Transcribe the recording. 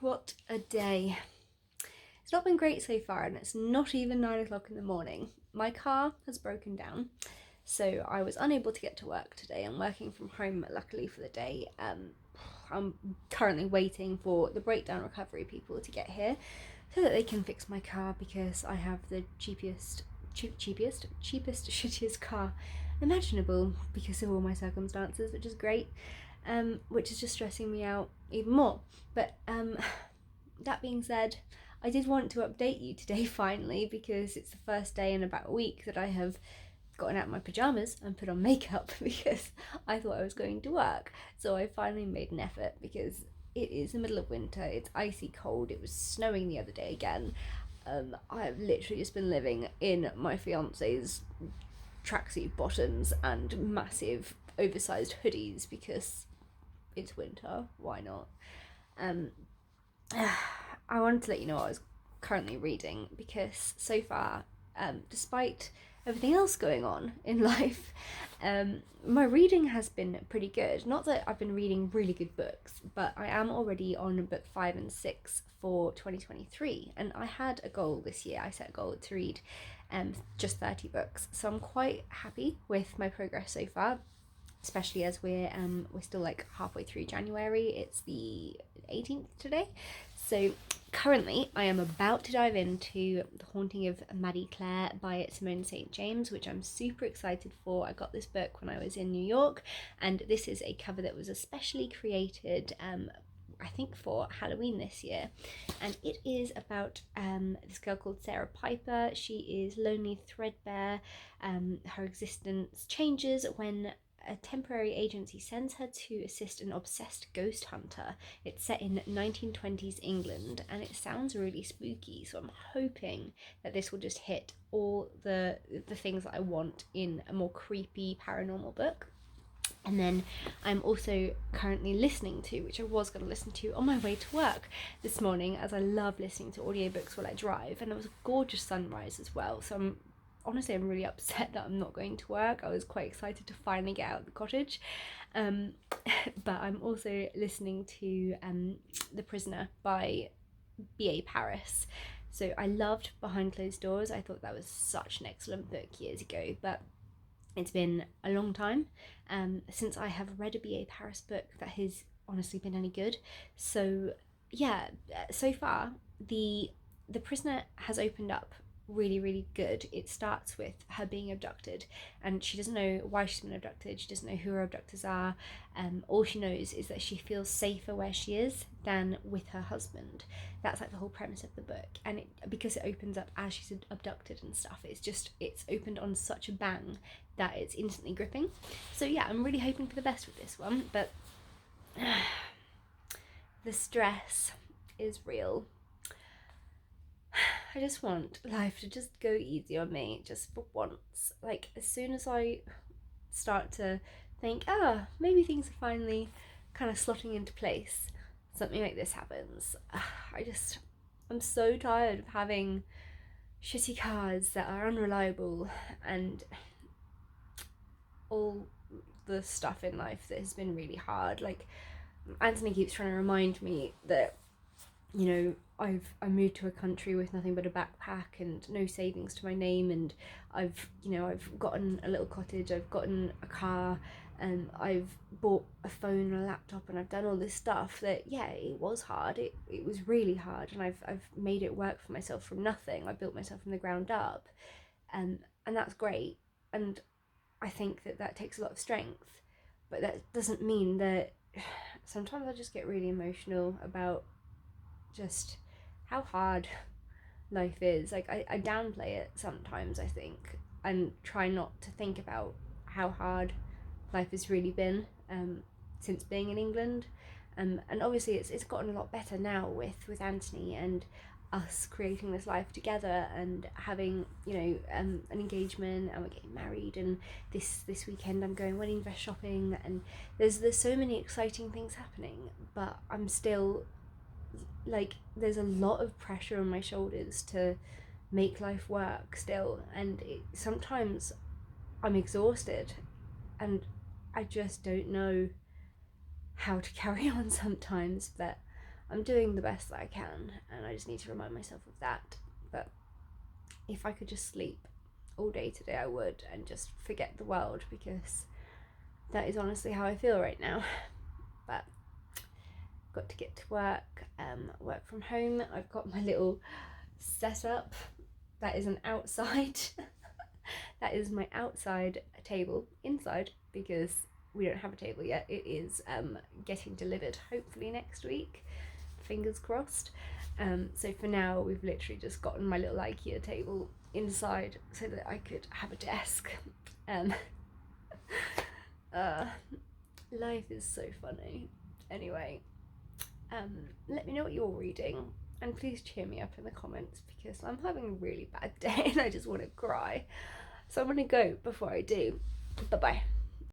What a day. It's not been great so far, and it's not even 9 o'clock in the morning. My car has broken down, so I was unable to get to work today. I'm working from home, luckily, for the day. I'm currently waiting for the breakdown recovery people to get here so that they can fix my car because I have the cheapest, shittiest car imaginable because of all my circumstances, which is great. Which is just stressing me out even more. But that being said, I did want to update you today finally because it's the first day in about a week that I have gotten out of my pajamas and put on makeup because I thought I was going to work. So I finally made an effort because it is the middle of winter, it's icy cold, it was snowing the other day again. I've literally just been living in my fiance's tracksuit bottoms and massive oversized hoodies because it's winter, why not? Um, I wanted to let you know what I was currently reading because so far, despite everything else going on in life, my reading has been pretty good. Not that I've been reading really good books, but I am already on book 5 and 6 for 2023, and I had a goal this year. I set a goal to read just 30 books, so I'm quite happy with my progress so far, especially as we're still like halfway through January. It's the 18th today. So currently I am about to dive into The Haunting of Maddie Clare by Simone St. James, which I'm super excited for. I got this book when I was in New York, and this is a cover that was especially created I think for Halloween this year, and it is about this girl called Sarah Piper. She is lonely, threadbare. Her existence changes when a temporary agency sends her to assist an obsessed ghost hunter. It's set in 1920s England and it sounds really spooky, so I'm hoping that this will just hit all the things that I want in a more creepy paranormal book. And then I'm also currently listening to, which I was going to listen to on my way to work this morning, as I love listening to audiobooks while I drive, and it was a gorgeous sunrise as well. So I'm really upset that I'm not going to work. I was quite excited to finally get out of the cottage. But I'm also listening to The Prisoner by B.A. Paris. So I loved Behind Closed Doors. I thought that was such an excellent book years ago, but it's been a long time since I have read a B.A. Paris book that has honestly been any good. So yeah, so far the Prisoner has opened up really, really good. It starts with her being abducted, and she doesn't know why she's been abducted. She doesn't know who her abductors are. All she knows is that she feels safer where she is than with her husband. That's like the whole premise of the book, and because it opens up as she's abducted and stuff, it's opened on such a bang that it's instantly gripping. So yeah, I'm really hoping for the best with this one, but the stress is real. I just want life to just go easy on me, just for once. Like, as soon as I start to think, maybe things are finally kind of slotting into place, something like this happens. I'm so tired of having shitty cars that are unreliable and all the stuff in life that has been really hard. Like, Anthony keeps trying to remind me that, you know, I moved to a country with nothing but a backpack and no savings to my name, and I've gotten a little cottage, I've gotten a car, and I've bought a phone and a laptop, and I've done all this stuff that, yeah, it was hard, it was really hard, and I've made it work for myself from nothing. I built myself from the ground up, and that's great, and I think that takes a lot of strength, but that doesn't mean that sometimes I just get really emotional about just how hard life is. Like, I downplay it sometimes, I think, and try not to think about how hard life has really been since being in England. And obviously it's gotten a lot better now with Anthony and us creating this life together and having, an engagement, and we're getting married, and this weekend I'm going wedding dress shopping, and there's so many exciting things happening, but I'm still like, there's a lot of pressure on my shoulders to make life work still, and sometimes I'm exhausted and I just don't know how to carry on sometimes, but I'm doing the best that I can, and I just need to remind myself of that. But if I could just sleep all day today, I would, and just forget the world, because that is honestly how I feel right now. But got to get to work, work from home. I've got my little setup. That is an outside. That is my outside table, inside, because we don't have a table yet. It is getting delivered hopefully next week, fingers crossed. So for now, we've literally just gotten my little IKEA table inside so that I could have a desk. Life is so funny. Anyway, let me know what you're reading, and please cheer me up in the comments, because I'm having a really bad day and I just want to cry. So I'm gonna go before I do. Bye bye.